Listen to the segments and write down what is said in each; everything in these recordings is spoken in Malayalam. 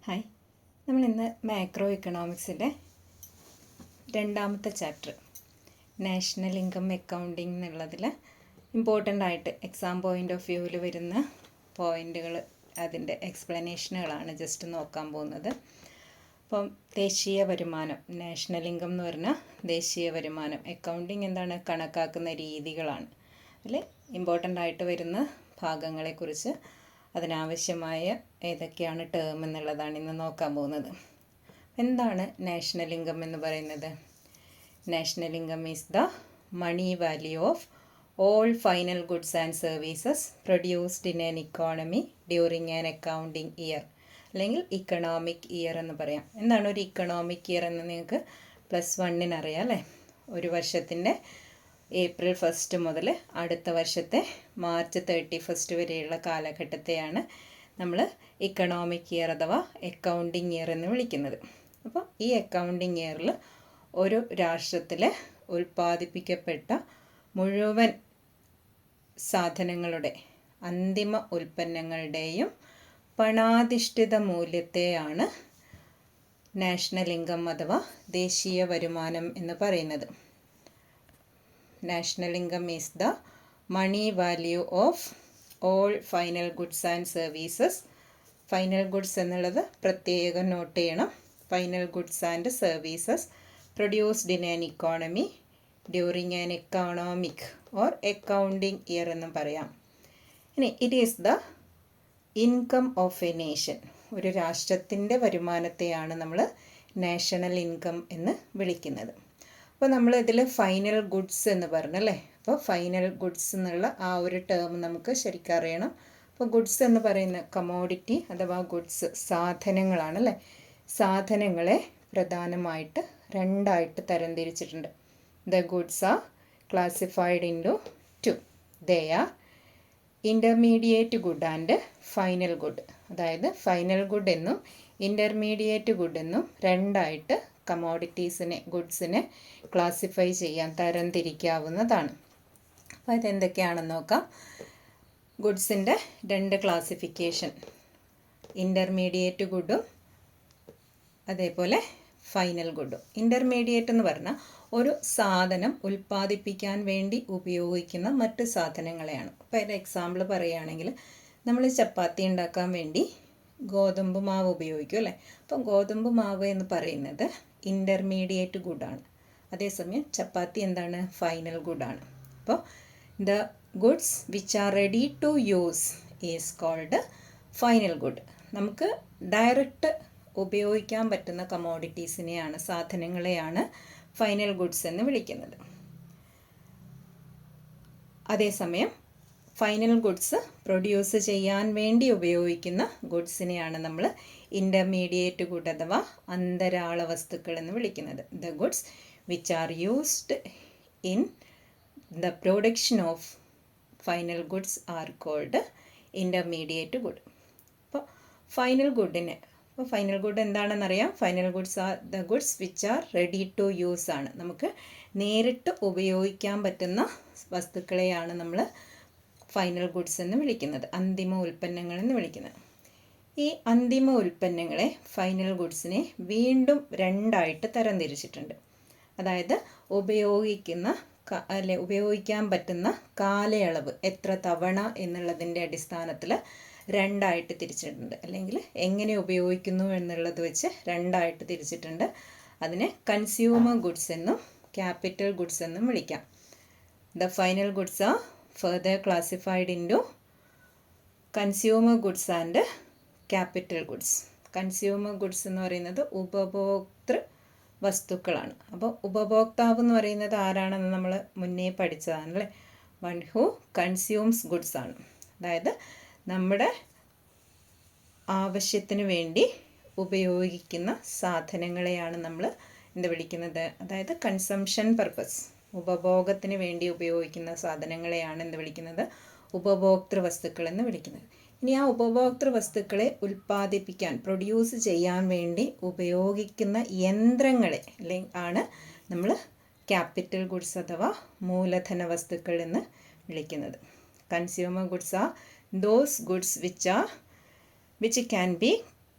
ഹായ്, നമ്മളിന്ന് മാക്രോ എക്കണോമിക്സിൻ്റെ രണ്ടാമത്തെ ചാപ്റ്റർ നാഷണൽ ഇൻകം അക്കൗണ്ടിങ് എന്നുള്ളതിൽ ഇമ്പോർട്ടൻ്റ് ആയിട്ട് എക്സാം പോയിൻ്റ് ഓഫ് വ്യൂവിൽ വരുന്ന പോയിൻ്റുകൾ, അതിൻ്റെ എക്സ്പ്ലനേഷനുകളാണ് ജസ്റ്റ് നോക്കാൻ പോകുന്നത്. അപ്പം ദേശീയ വരുമാനം, നാഷണൽ ഇൻകം എന്ന് പറഞ്ഞാൽ ദേശീയ വരുമാനം. അക്കൗണ്ടിങ് എന്താണ്? കണക്കാക്കുന്ന രീതികളാണ്. അതിൽ ഇമ്പോർട്ടൻ്റ് ആയിട്ട് വരുന്ന ഭാഗങ്ങളെക്കുറിച്ച്, അതിനാവശ്യമായ ഏതൊക്കെയാണ് ടേം എന്നുള്ളതാണ് ഇന്ന് നോക്കാൻ പോകുന്നത്. എന്താണ് നാഷണൽ ഇൻകം എന്ന് പറയുന്നത്? National income is the money value of all final goods and services produced in an economy during an accounting year, അല്ലെങ്കിൽ ഇക്കണോമിക് ഇയർ എന്ന് പറയാം. എന്താണ് ഒരു ഇക്കണോമിക് ഇയർ എന്ന് നിങ്ങൾക്ക് +1 അറിയാം അല്ലേ? ഒരു വർഷത്തിൻ്റെ ഏപ്രിൽ 1 മുതൽ അടുത്ത വർഷത്തെ മാർച്ച് 31 വരെയുള്ള കാലഘട്ടത്തെയാണ് നമ്മൾ ഇക്കണോമിക് ഇയർ അഥവാ അക്കൗണ്ടിങ് ഇയർ എന്ന് വിളിക്കുന്നത്. അപ്പോൾ ഈ അക്കൗണ്ടിങ് ഇയറിൽ ഒരു രാഷ്ട്രത്തിൽ ഉൽപ്പാദിപ്പിക്കപ്പെട്ട മുഴുവൻ സാധനങ്ങളുടെ അന്തിമ ഉൽപ്പന്നങ്ങളുടെയും പണാധിഷ്ഠിത മൂല്യത്തെയാണ് നാഷണൽ ഇൻകം അഥവാ ദേശീയ വരുമാനം എന്ന് പറയുന്നത്. National income is the money value of all final goods and services. Final goods എന്നുള്ളത് പ്രത്യേകം നോട്ട് ചെയ്യണം. Final goods and services produced in an economy during an economic or accounting year എന്നും പറയാം. ഇനി it is the income of a nation. ഒരു രാഷ്ട്രത്തിൻ്റെ വരുമാനത്തെയാണ് നമ്മൾ നാഷണൽ ഇൻകം എന്ന് വിളിക്കുന്നത്. അപ്പോൾ നമ്മൾ ഇതിൽ ഫൈനൽ ഗുഡ്സ് എന്ന് പറഞ്ഞല്ലേ. അപ്പോൾ ഫൈനൽ ഗുഡ്സ് എന്നുള്ള ആ ഒരു ടേം നമുക്ക് ശരിക്കും അറിയണം. അപ്പോൾ ഗുഡ്സ് എന്ന് പറയുന്ന കമോഡിറ്റി അഥവാ ഗുഡ്സ് സാധനങ്ങളാണല്ലേ. സാധനങ്ങളെ പ്രധാനമായിട്ട് രണ്ടായിട്ട് തരംതിരിച്ചിട്ടുണ്ട്. The goods are classified into 2. They are intermediate good and final good. അതായത് ഫൈനൽ ഗുഡ് എന്നും ഇൻ്റർമീഡിയറ്റ് ഗുഡ് എന്നും രണ്ടായിട്ട് കമോഡിറ്റീസിനെ, ഗുഡ്സിനെ ക്ലാസിഫൈ ചെയ്യാൻ, തരംതിരിക്കാവുന്നതാണ്. അപ്പോൾ ഇതെന്തൊക്കെയാണെന്ന് നോക്കാം. ഗുഡ്സിൻ്റെ 2 ക്ലാസിഫിക്കേഷൻ, ഇൻ്റർമീഡിയറ്റ് ഗുഡും അതേപോലെ ഫൈനൽ ഗുഡും. ഇൻ്റർമീഡിയറ്റ് എന്ന് പറഞ്ഞാൽ ഒരു സാധനം ഉൽപ്പാദിപ്പിക്കാൻ വേണ്ടി ഉപയോഗിക്കുന്ന മറ്റ് സാധനങ്ങളെയാണ്. ഇപ്പോൾ ഒരു എക്സാമ്പിൾ പറയുകയാണെങ്കിൽ, നമ്മൾ ചപ്പാത്തി ഉണ്ടാക്കാൻ വേണ്ടി ഗോതമ്പ് മാവ് ഉപയോഗിക്കും അല്ലേ. അപ്പം ഗോതമ്പ് മാവ് എന്ന് പറയുന്നത് ഇൻ്റർമീഡിയറ്റ് ഗുഡാണ്. അതേസമയം ചപ്പാത്തി എന്താണ്? ഫൈനൽ ഗുഡാണ്. അപ്പോൾ the goods which are ready to use is called final good. നമുക്ക് ഡയറക്റ്റ് ഉപയോഗിക്കാൻ പറ്റുന്ന കമോഡിറ്റീസിനെയാണ്, സാധനങ്ങളെയാണ് ഫൈനൽ ഗുഡ്സ് എന്ന് വിളിക്കുന്നത്. അതേസമയം ഫൈനൽ ഗുഡ്സ് പ്രൊഡ്യൂസ് ചെയ്യാൻ വേണ്ടി ഉപയോഗിക്കുന്ന ഗുഡ്സിനെയാണ് നമ്മൾ ഇൻ്റർമീഡിയറ്റ് ഗുഡ് അഥവാ അന്തരാള വസ്തുക്കൾ എന്ന് വിളിക്കുന്നത്. The goods which are used in the production of final goods are called intermediate good. അപ്പോൾ ഫൈനൽ ഗുഡിന്, അപ്പോൾ ഫൈനൽ ഗുഡ് എന്താണെന്നറിയാം. Final goods are the goods which are ready to use ആണ്. നമുക്ക് നേരിട്ട് ഉപയോഗിക്കാൻ പറ്റുന്ന വസ്തുക്കളെയാണ് നമ്മൾ ഫൈനൽ ഗുഡ്സ് എന്ന് വിളിക്കുന്നത്, അന്തിമ ഉൽപ്പന്നങ്ങൾ എന്ന് വിളിക്കുന്നത്. ഈ അന്തിമ ഉൽപ്പന്നങ്ങളെ, ഫൈനൽ ഗുഡ്സിനെ വീണ്ടും രണ്ടായിട്ട് തരംതിരിച്ചിട്ടുണ്ട്. അതായത് ഉപയോഗിക്കാൻ പറ്റുന്ന കാലയളവ് എത്ര തവണ എന്നുള്ളതിൻ്റെ അടിസ്ഥാനത്തിൽ രണ്ടായിട്ട് തിരിച്ചിട്ടുണ്ട്. അല്ലെങ്കിൽ എങ്ങനെ ഉപയോഗിക്കുന്നു എന്നുള്ളത് വെച്ച് രണ്ടായിട്ട് തിരിച്ചിട്ടുണ്ട്. അതിനെ കൺസ്യൂമർ ഗുഡ്സ് എന്നും ക്യാപിറ്റൽ ഗുഡ്സ് എന്നും വിളിക്കാം. The final goods R further classified into consumer goods and capital goods. Consumer goods എന്ന് പറയുന്നത് ഉപഭോക്തൃ വസ്തുക്കളാണ്. അപ്പോൾ ഉപഭോക്താവ് എന്ന് പറയുന്നത് ആരാണെന്ന് നമ്മൾ മുന്നേ പഠിച്ചതാണ് അല്ലേ. വൺ ഹു കൺസ്യൂംസ് ഗുഡ്സ് ആണ്. അതായത് നമ്മുടെ ആവശ്യത്തിന് വേണ്ടി ഉപയോഗിക്കുന്ന സാധനങ്ങളെയാണ് നമ്മൾ എന്ത് വിളിക്കുന്നത്? അതായത് കൺസംഷൻ പർപ്പസ്, ഉപഭോഗത്തിന് വേണ്ടി ഉപയോഗിക്കുന്ന സാധനങ്ങളെയാണ് എന്ത് വിളിക്കുന്നത്? ഉപഭോക്തൃ വസ്തുക്കൾ എന്ന് വിളിക്കുന്നത്. ഇനി ആ ഉപഭോക്തൃ വസ്തുക്കളെ ഉൽപ്പാദിപ്പിക്കാൻ, പ്രൊഡ്യൂസ് ചെയ്യാൻ വേണ്ടി ഉപയോഗിക്കുന്ന യന്ത്രങ്ങളെ ആണ് നമ്മൾ ക്യാപിറ്റൽ ഗുഡ്സ് അഥവാ മൂലധന വസ്തുക്കൾ എന്ന് വിളിക്കുന്നത്. Consumer goods are those goods which can be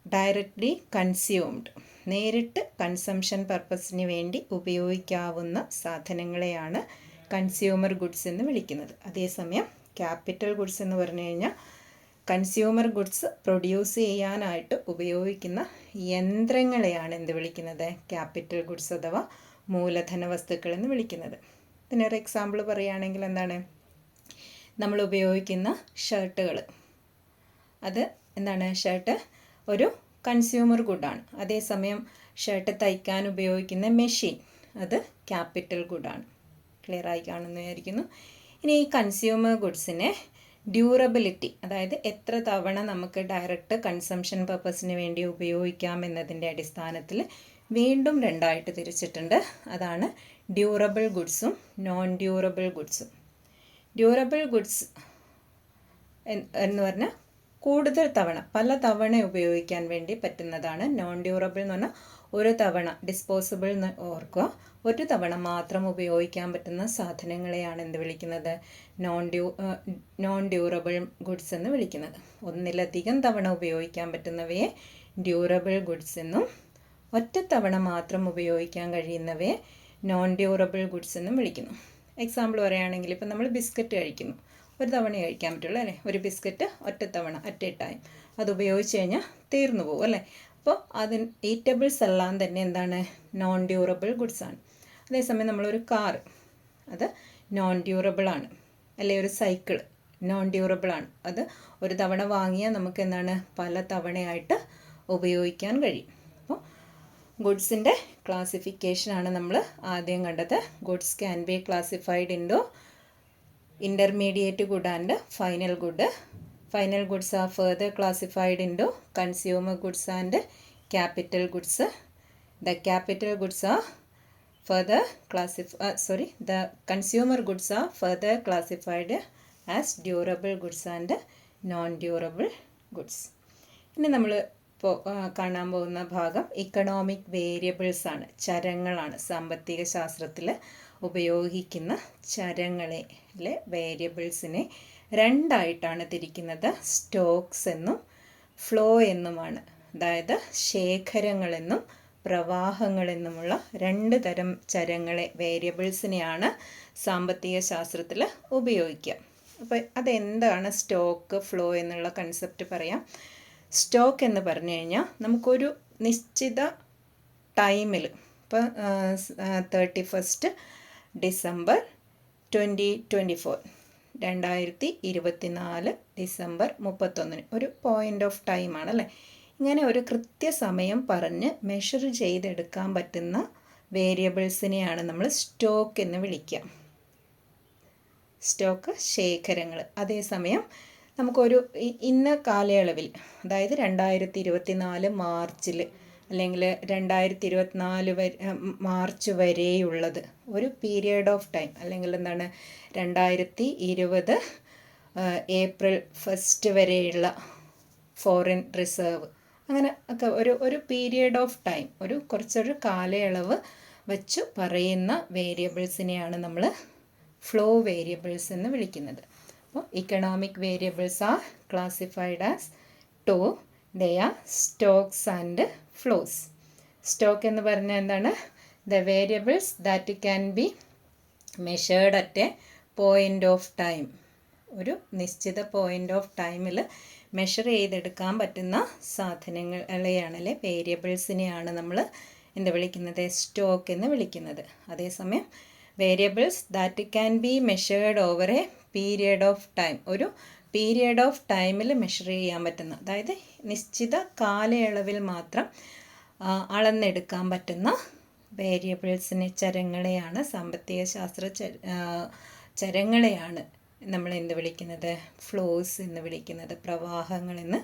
directly consumed, നേരിട്ട് കൺസംഷൻ പർപ്പസിന് വേണ്ടി ഉപയോഗിക്കാവുന്ന സാധനങ്ങളെയാണ് കൺസ്യൂമർ ഗുഡ്സ് എന്ന് വിളിക്കുന്നത്. അതേസമയം ക്യാപിറ്റൽ ഗുഡ്സ് എന്ന് പറഞ്ഞു കഴിഞ്ഞാൽ കൺസ്യൂമർ ഗുഡ്സ് പ്രൊഡ്യൂസ് ചെയ്യാനായിട്ട് ഉപയോഗിക്കുന്ന യന്ത്രങ്ങളെയാണ് എന്ത് വിളിക്കുന്നത്? ക്യാപിറ്റൽ ഗുഡ്സ് അഥവാ മൂലധന വസ്തുക്കൾ എന്ന് വിളിക്കുന്നത്. ഇതിനൊരു എക്സാമ്പിൾ പറയുകയാണെങ്കിൽ എന്താണ്? നമ്മൾ ഉപയോഗിക്കുന്ന ഷർട്ടുകൾ, അത് എന്താണ്? ഷർട്ട് ഒരു കൺസ്യൂമർ ഗുഡാണ്. അതേസമയം ഷർട്ട് തയ്ക്കാൻ ഉപയോഗിക്കുന്ന മെഷീൻ, അത് ക്യാപിറ്റൽ ഗുഡാണ്. ക്ലിയറായി കാണുന്നു വിചാരിക്കുന്നു. ഇനി ഈ കൺസ്യൂമർ ഗുഡ്സിനെ ഡ്യൂറബിലിറ്റി, അതായത് എത്ര തവണ നമുക്ക് ഡയറക്റ്റ് കൺസംഷൻ പർപ്പസിന് വേണ്ടി ഉപയോഗിക്കാം എന്നതിൻ്റെ അടിസ്ഥാനത്തിൽ വീണ്ടും രണ്ടായിട്ട് തിരിച്ചിട്ടുണ്ട്. അതാണ് ഡ്യൂറബിൾ ഗുഡ്സും നോൺ ഡ്യൂറബിൾ ഗുഡ്സും. ഡ്യൂറബിൾ ഗുഡ്സ് എന്ന് പറഞ്ഞാൽ കൂടുതൽ തവണ, പല തവണ ഉപയോഗിക്കാൻ വേണ്ടി പറ്റുന്നതാണ്. നോൺ ഡ്യൂറബിൾ എന്ന് പറഞ്ഞാൽ ഒരു തവണ, ഡിസ്പോസിബിൾ എന്ന് ഓർക്കുക, ഒരു തവണ മാത്രം ഉപയോഗിക്കാൻ പറ്റുന്ന സാധനങ്ങളെയാണ് എന്ത് വിളിക്കുന്നത്? നോൺ ഡ്യൂറബിൾ ഗുഡ്സ് എന്ന് വിളിക്കുന്നത്. ഒന്നിലധികം തവണ ഉപയോഗിക്കാൻ പറ്റുന്നവയെ ഡ്യൂറബിൾ ഗുഡ്സ് എന്നും ഒറ്റത്തവണ മാത്രം ഉപയോഗിക്കാൻ കഴിയുന്നവയെ നോൺ ഡ്യൂറബിൾ ഗുഡ്സ് എന്നും വിളിക്കുന്നു. എക്സാമ്പിൾ പറയുകയാണെങ്കിൽ ഇപ്പം നമ്മൾ ബിസ്ക്കറ്റ് കഴിക്കുന്നു, ഒരു തവണ കഴിക്കാൻ പറ്റുള്ളൂ അല്ലേ? ഒരു ബിസ്ക്കറ്റ് ഒറ്റത്തവണ, അറ്റ് എ ടൈം, അത് ഉപയോഗിച്ച് കഴിഞ്ഞാൽ തീർന്നു പോകും അല്ലേ? അപ്പോൾ അതിന് ഈറ്റബിൾസ് എല്ലാം തന്നെ എന്താണ്? നോൺ ഡ്യൂറബിൾ ഗുഡ്സ് ആണ്. അതേസമയം നമ്മളൊരു കാർ, അത് നോൺ ഡ്യൂറബിൾ ആണ് അല്ലേ? ഒരു സൈക്കിൾ നോൺ ഡ്യൂറബിൾ ആണ്. അത് ഒരു തവണ വാങ്ങിയാൽ നമുക്ക് എന്താണ്? പല തവണയായിട്ട് ഉപയോഗിക്കാൻ കഴിയും. അപ്പോൾ ഗുഡ്സിൻ്റെ ക്ലാസിഫിക്കേഷനാണ് നമ്മൾ ആദ്യം കണ്ടത്. Goods can be classified into intermediate good and final good. Final goods are further classified into consumer goods and capital goods. The capital goods are further the consumer goods are further classified as durable goods and non-durable goods. ഇനി നമ്മൾ ഇപ്പോൾ കാണാൻ പോകുന്ന ഭാഗം ഇക്കണോമിക് വേരിയബിൾസ് ആണ്, ചരങ്ങളാണ്. സാമ്പത്തിക ശാസ്ത്രത്തിൽ ഉപയോഗിക്കുന്ന ചരങ്ങളിലെ വേരിയബിൾസിനെ രണ്ടായിട്ടാണ് തിരിക്കുന്നത്. സ്റ്റോക്സ് എന്നും ഫ്ലോ എന്നുമാണ്. അതായത് ശേഖരങ്ങളെന്നും പ്രവാഹങ്ങളെന്നുമുള്ള രണ്ട് തരം ചരങ്ങളെ, വേരിയബിൾസിനെയാണ് സാമ്പത്തിക ശാസ്ത്രത്തിൽ ഉപയോഗിക്കുക. അപ്പോൾ അതെന്താണ് സ്റ്റോക്ക്, ഫ്ലോ എന്നുള്ള കൺസെപ്റ്റ് പറയാം. സ്റ്റോക്ക് എന്ന് പറഞ്ഞു കഴിഞ്ഞാൽ നമുക്കൊരു നിശ്ചിത ടൈമിൽ, ഇപ്പോൾ 31 ഡിസംബർ 2024, 2024 ഡിസംബർ 31 ഒരു പോയിൻ്റ് ഓഫ് ടൈമാണ് അല്ലേ? ഇങ്ങനെ ഒരു കൃത്യസമയം പറഞ്ഞ് മെഷർ ചെയ്തെടുക്കാൻ പറ്റുന്ന വേരിയബിൾസിനെയാണ് നമ്മൾ സ്റ്റോക്ക് എന്ന് വിളിക്കുക. സ്റ്റോക്ക് ശേഖരങ്ങൾ. അതേസമയം നമുക്കൊരു ഇന്ന കാലയളവിൽ, അതായത് 2024 മാർച്ചിൽ അല്ലെങ്കിൽ 2024 മാർച്ച് വരെയുള്ളത് ഒരു പീരിയഡ് ഓഫ് ടൈം, അല്ലെങ്കിൽ എന്താണ് 2020 ഏപ്രിൽ 1 വരെയുള്ള ഫോറിൻ റിസർവ്, അങ്ങനെ ഒക്കെ ഒരു പീരിയഡ് ഓഫ് ടൈം, കുറച്ചൊരു കാലയളവ് വച്ച് പറയുന്ന വേരിയബിൾസിനെയാണ് നമ്മൾ ഫ്ലോ വേരിയബിൾസ് എന്ന് വിളിക്കുന്നത്. അപ്പോൾ economic variables are classified as two. They are stocks and flows. Stock എന്ന് പറഞ്ഞാൽ എന്താണ്? The variables that can be measured at a point of time. ഒരു നിശ്ചിത പോയിൻ്റ് ഓഫ് ടൈമിൽ മെഷർ ചെയ്തെടുക്കാൻ പറ്റുന്ന സാധനങ്ങളെയാണല്ലേ, വേരിയബിൾസിനെയാണ് നമ്മൾ എന്ത് വിളിക്കുന്നത്? സ്റ്റോക്ക് എന്ന് വിളിക്കുന്നത്. അതേസമയം variables that can be measured over A period of time, ഒരു പീരിയഡ് ഓഫ് ടൈമിൽ മെഷർ ചെയ്യാൻ പറ്റുന്ന, അതായത് നിശ്ചിത കാലയളവിൽ മാത്രം അളന്നെടുക്കാൻ പറ്റുന്ന വേരിയബിൾസിനെ, ചരങ്ങളെയാണ്, സാമ്പത്തിക ശാസ്ത്ര ചരങ്ങളെയാണ് നമ്മൾ എന്ത് വിളിക്കുന്നത്? ഫ്ലോസ് എന്ന് വിളിക്കുന്നത്, പ്രവാഹങ്ങളെന്ന്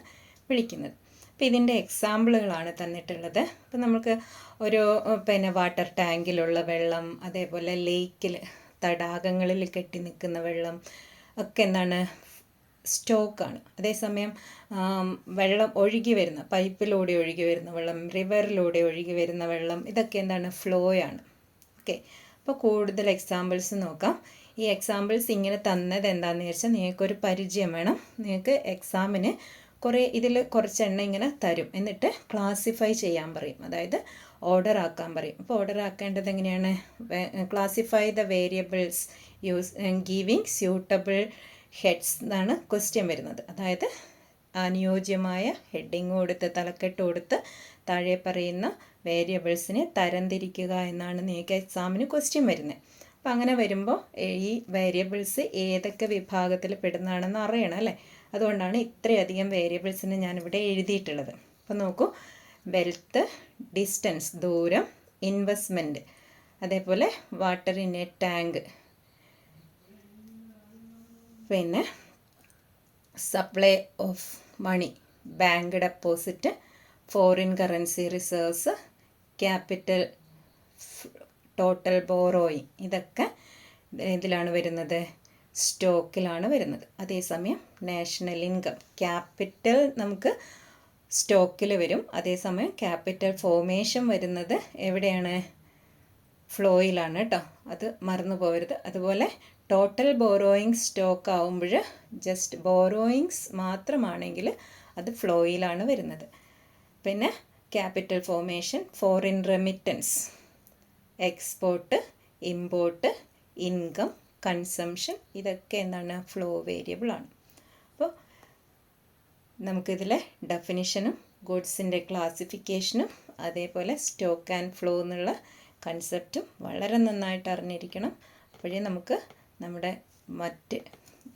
വിളിക്കുന്നത്. അപ്പോൾ ഇതിൻ്റെ എക്സാമ്പിളുകളാണ് തന്നിട്ടുള്ളത്. അപ്പോൾ നമുക്ക് ഒരു വാട്ടർ ടാങ്കിലുള്ള വെള്ളം, അതേപോലെ ലേക്കിൽ, തടാകങ്ങളിൽ കെട്ടി നിൽക്കുന്ന വെള്ളം ഒക്കെ എന്താണ്? സ്റ്റോക്കാണ്. അതേസമയം വെള്ളം ഒഴുകി വരുന്ന, പൈപ്പിലൂടെ ഒഴുകി വരുന്ന വെള്ളം, റിവറിലൂടെ ഒഴുകി വരുന്ന വെള്ളം, ഇതൊക്കെ എന്താണ്? ഫ്ലോയാണ്. ഓക്കെ, അപ്പോൾ കൂടുതൽ എക്സാമ്പിൾസ് നോക്കാം. ഈ എക്സാമ്പിൾസ് ഇങ്ങനെ തന്നത് എന്താണെന്ന് വെച്ചാൽ നിങ്ങൾക്കൊരു പരിചയം വേണം. നിങ്ങൾക്ക് എക്സാമിന് കുറേ ഇതിൽ കുറച്ച് എണ്ണം ഇങ്ങനെ തരും, എന്നിട്ട് ക്ലാസിഫൈ ചെയ്യാൻ പറയും, അതായത് ഓർഡർ ആക്കാൻ പറയും. അപ്പോൾ ഓർഡർ ആക്കേണ്ടത് എങ്ങനെയാണ്? Classify the variables giving suitable heads എന്നാണ് ക്വസ്റ്റ്യൻ വരുന്നത്. അതായത് അനുയോജ്യമായ ഹെഡിങ് കൊടുത്ത് തലക്കെട്ട് കൊടുത്ത് താഴെ പറയുന്ന വേരിയബിൾസിനെ തരംതിരിക്കുക എന്നാണ് നിങ്ങൾക്ക് എക്സാമിന് ക്വസ്റ്റ്യൻ വരുന്നത്. അപ്പോൾ അങ്ങനെ വരുമ്പോൾ ഈ വേരിയബിൾസ് ഏതൊക്കെ വിഭാഗത്തിൽ പെടുന്നതാണെന്ന് അറിയണം അല്ലേ? അതുകൊണ്ടാണ് ഇത്രയധികം വേരിയബിൾസിന് ഞാനിവിടെ എഴുതിയിട്ടുള്ളത്. അപ്പോൾ നോക്കൂ, വെൽത്ത്, ഡിസ്റ്റൻസ് ദൂരം, ഇൻവെസ്റ്റ്മെൻറ്റ്, അതേപോലെ വാട്ടർ ഇൻ എ ടാങ്ക്, പിന്നെ supply of money, bank deposit, foreign currency reserves, capital, total borrowing, ഇതൊക്കെ ഇതിലാണ് വരുന്നത്, സ്റ്റോക്കിലാണ് വരുന്നത്. അതേസമയം നാഷണൽ ഇൻകം, ക്യാപിറ്റൽ നമുക്ക് സ്റ്റോക്കിൽ വരും, അതേസമയം ക്യാപിറ്റൽ ഫോർമേഷൻ വരുന്നത് എവിടെയാണ്? ഫ്ലോയിലാണ് കേട്ടോ, അത് മറന്നു പോകരുത്. അതുപോലെ ടോട്ടൽ ബോറോയിങ് സ്റ്റോക്ക് ആവുമ്പോൾ ജസ്റ്റ് ബോറോയിങ്സ് മാത്രമാണെങ്കിൽ അത് ഫ്ലോയിലാണ് വരുന്നത്. പിന്നെ capital formation, foreign remittance, export, import, income, consumption, ഇതൊക്കെ എന്താണ്? ഫ്ലോ വേരിയബിളാണ്. അപ്പോൾ നമുക്കിതിലെ ഡെഫിനിഷനും ഗുഡ്സിൻ്റെ ക്ലാസിഫിക്കേഷനും അതേപോലെ സ്റ്റോക്ക് ആൻഡ് ഫ്ലോ എന്നുള്ള കൺസെപ്റ്റും വളരെ നന്നായിട്ട് അറിഞ്ഞിരിക്കണം. അപ്പോഴേ നമുക്ക് നമ്മുടെ മറ്റ്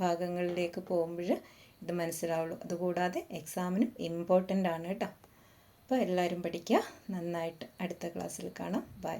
ഭാഗങ്ങളിലേക്ക് പോകുമ്പോൾ ഇത് മനസ്സിലാവുള്ളൂ. അതുകൂടാതെ എക്സാമിനും ഇമ്പോർട്ടൻ്റ് ആണ് കേട്ടോ. അപ്പോൾ എല്ലാവരും പഠിക്കുക നന്നായിട്ട്. അടുത്ത ക്ലാസ്സിൽ കാണാം. ബൈ.